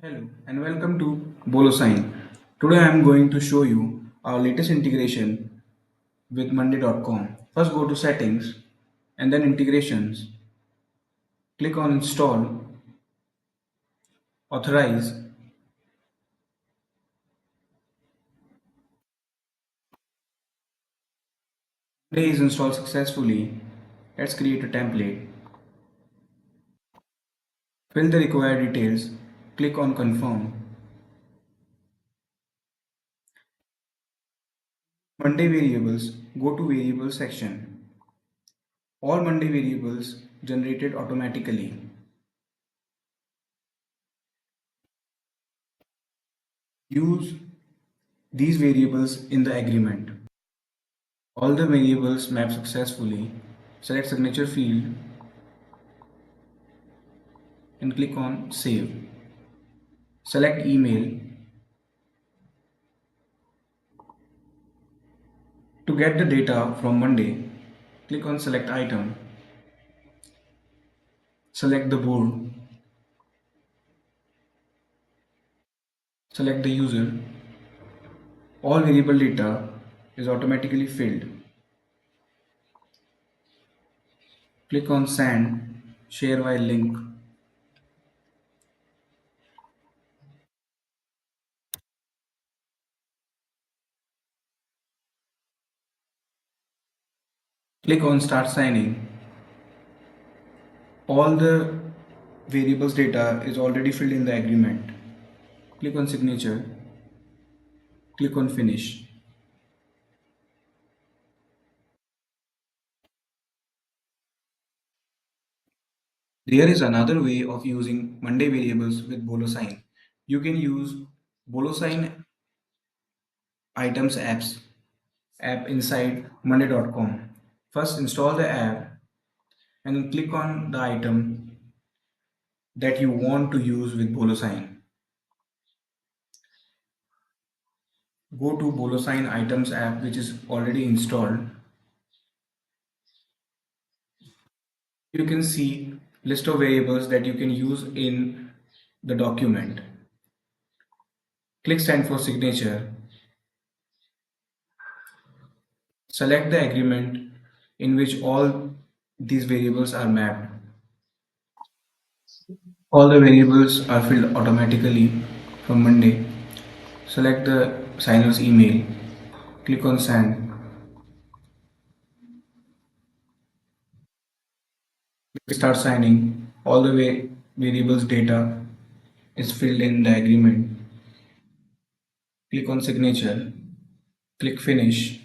Hello and welcome to BoloSign. Today I am going to show you our latest integration with Monday.com. First go to settings and then integrations. Click on install, authorize. Monday is installed successfully. Let's create a template. Fill the required details. Click on confirm. Monday variables. Go to variables section. All Monday variables generated automatically. Use these variables in the agreement. All the variables map successfully. Select signature field and click on save. Select email. To get the data from Monday, click on select item. Select the board. Select the user. All variable data is automatically filled. Click on send, share by link. Click on start signing. All the variables data is already filled in the agreement. Click on signature. Click on finish. There is another way of using Monday variables with BoloSign. You can use BoloSign items app inside Monday.com. First install the app and click on the item that you want to use with BoloSign. Go to BoloSign items app which is already installed. You can see list of variables that you can use in the document. Click send for signature. Select the agreement in which all these variables are mapped. All the variables are filled automatically from Monday. Select the signer's email. Click on send. Start signing. All the variables data is filled in the agreement. Click on signature. Click finish.